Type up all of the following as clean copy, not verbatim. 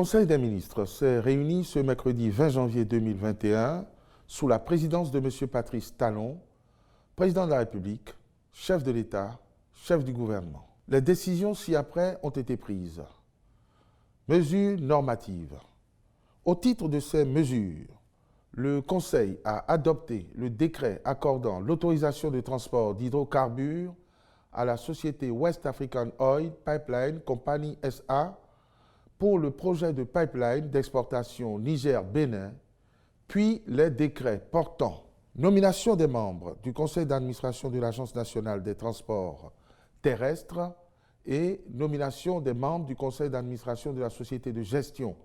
Conseil des ministres s'est réuni ce mercredi 20 janvier 2021 sous la présidence de M. Patrice Talon, président de la République, chef de l'État, chef du gouvernement. Les décisions ci-après ont été prises. Mesures normatives. Au titre de ces mesures, le Conseil a adopté le décret accordant l'autorisation de transport d'hydrocarbures à la société West African Oil Pipeline Company SA pour le projet de pipeline d'exportation Niger-Bénin, puis les décrets portant nomination des membres du conseil d'administration de l'Agence nationale des transports terrestres et nomination des membres du conseil d'administration de la société de gestion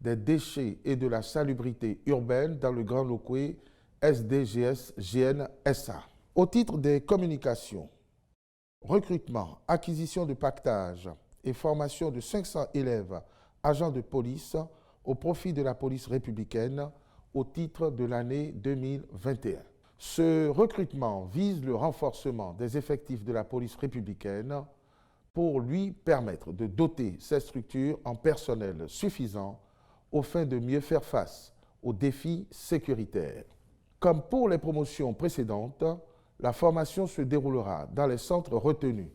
des déchets et de la salubrité urbaine dans le Grand Locoué SDGS-GN SA. Au titre des communications, recrutement, acquisition de pactage et formation de 500 élèves agents de police au profit de la police républicaine au titre de l'année 2021. Ce recrutement vise le renforcement des effectifs de la police républicaine pour lui permettre de doter ces structures en personnel suffisant aux fins de mieux faire face aux défis sécuritaires. Comme pour les promotions précédentes, la formation se déroulera dans les centres retenus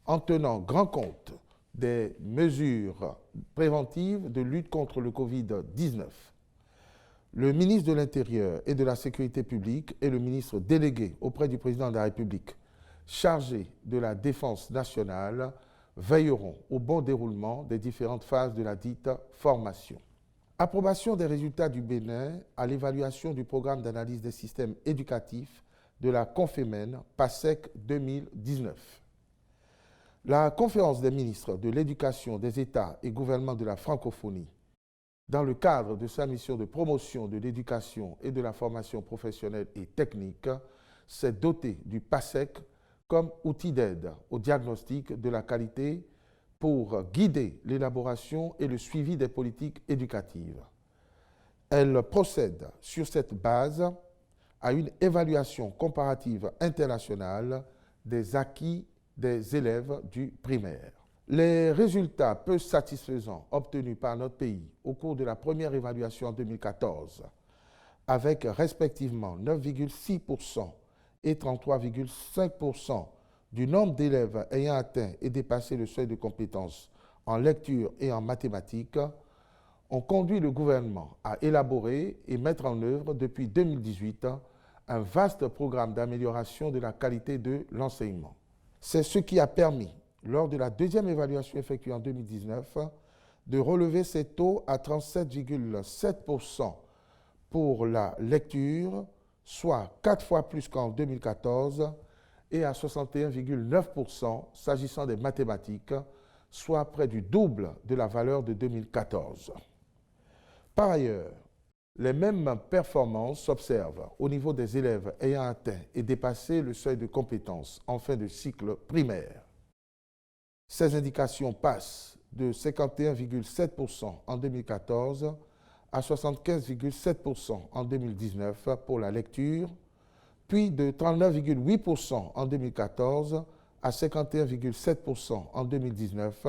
en tenant grand compte des mesures préventives de lutte contre le Covid-19. Le ministre de l'Intérieur et de la Sécurité publique et le ministre délégué auprès du président de la République chargé de la défense nationale veilleront au bon déroulement des différentes phases de la dite formation. Approbation des résultats du Bénin à l'évaluation du programme d'analyse des systèmes éducatifs de la Confémen PASEC 2019. La conférence des ministres de l'Éducation des États et gouvernements de la francophonie, dans le cadre de sa mission de promotion de l'éducation et de la formation professionnelle et technique, s'est dotée du PASEC comme outil d'aide au diagnostic de la qualité pour guider l'élaboration et le suivi des politiques éducatives. Elle procède sur cette base à une évaluation comparative internationale des acquis des élèves du primaire. Les résultats peu satisfaisants obtenus par notre pays au cours de la première évaluation en 2014, avec respectivement 9,6% et 33,5% du nombre d'élèves ayant atteint et dépassé le seuil de compétence en lecture et en mathématiques, ont conduit le gouvernement à élaborer et mettre en œuvre depuis 2018 un vaste programme d'amélioration de la qualité de l'enseignement. C'est ce qui a permis, lors de la deuxième évaluation effectuée en 2019, de relever ces taux à 37,7% pour la lecture, soit 4 fois plus qu'en 2014, et à 61,9% s'agissant des mathématiques, soit près du double de la valeur de 2014. Par ailleurs, les mêmes performances s'observent au niveau des élèves ayant atteint et dépassé le seuil de compétence en fin de cycle primaire. Ces indications passent de 51,7% en 2014 à 75,7% en 2019 pour la lecture, puis de 39,8% en 2014 à 51,7% en 2019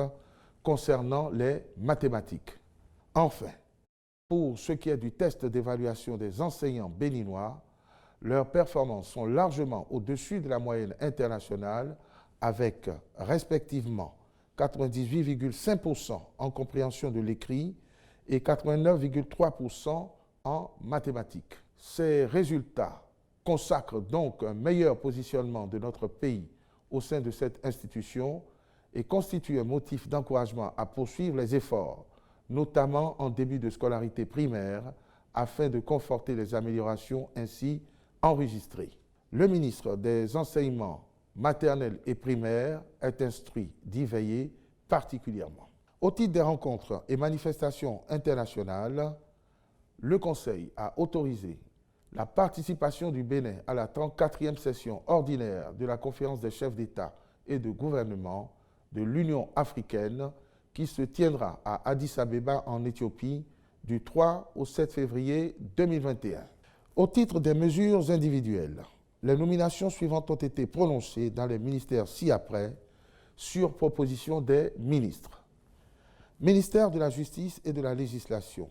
concernant les mathématiques. Enfin, pour ce qui est du test d'évaluation des enseignants béninois, leurs performances sont largement au-dessus de la moyenne internationale avec respectivement 98,5% en compréhension de l'écrit et 89,3% en mathématiques. Ces résultats consacrent donc un meilleur positionnement de notre pays au sein de cette institution et constituent un motif d'encouragement à poursuivre les efforts, notamment en début de scolarité primaire, afin de conforter les améliorations ainsi enregistrées. Le ministre des Enseignements maternels et primaires est instruit d'y veiller particulièrement. Au titre des rencontres et manifestations internationales, le Conseil a autorisé la participation du Bénin à la 34e session ordinaire de la Conférence des chefs d'État et de gouvernement de l'Union africaine qui se tiendra à Addis Abeba en Éthiopie du 3 au 7 février 2021. Au titre des mesures individuelles, les nominations suivantes ont été prononcées dans les ministères ci-après sur proposition des ministres. Ministère de la Justice et de la Législation.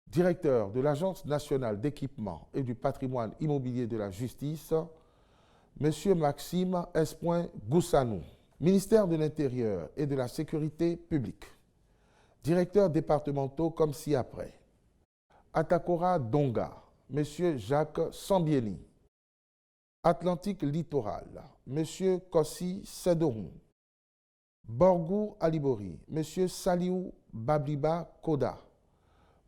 Directeur de l'Agence nationale d'équipement et du patrimoine immobilier de la Justice, M. Maxime S. Goussanou. Ministère de l'Intérieur et de la Sécurité publique. Directeurs départementaux comme ci-après. Atakora Donga, M. Jacques Sambieni. Atlantique Littoral, M. Kossi Sedorou. Borgou Alibori, M. Saliou Babliba Koda.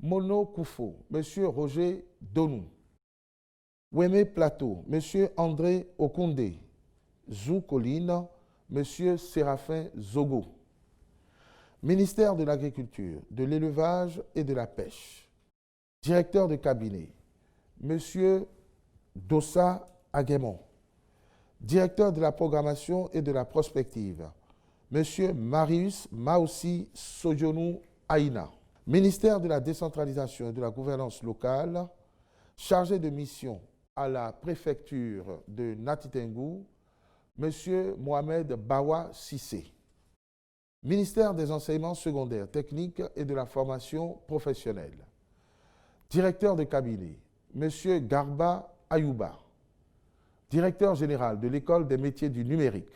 Mono Koufo, M. Roger Donou. Weme Plateau, M. André Okoundé. Zou Colline, M. Séraphin Zogo. Ministère de l'Agriculture, de l'Élevage et de la Pêche. Directeur de cabinet, M. Dossa Aguemon. Directeur de la programmation et de la prospective, M. Marius Maoussi Sojonou Aïna. Ministère de la décentralisation et de la gouvernance locale, chargé de mission à la préfecture de Natitengou, M. Mohamed Bawa Sissé. Ministère des enseignements secondaires, techniques et de la formation professionnelle. Directeur de cabinet, M. Garba Ayouba. Directeur général de l'École des métiers du numérique,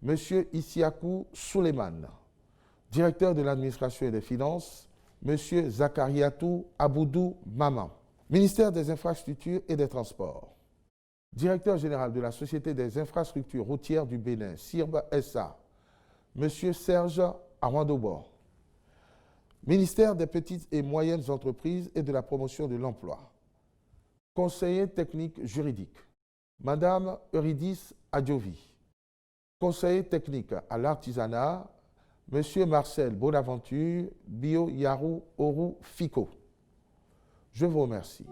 M. Issiakou Souleymane. Directeur de l'administration et des finances, M. Zakariatou Aboudou Maman. Ministère des infrastructures et des transports. Directeur général de la Société des infrastructures routières du Bénin, SIRB SA, M. Serge Arwandobo. Ministère des petites et moyennes entreprises et de la promotion de l'emploi. Conseiller technique juridique, Madame Eurydice Adjovi. Conseiller technique à l'artisanat, M. Marcel Bonaventure Bio Yarou Oru Fico. Je vous remercie.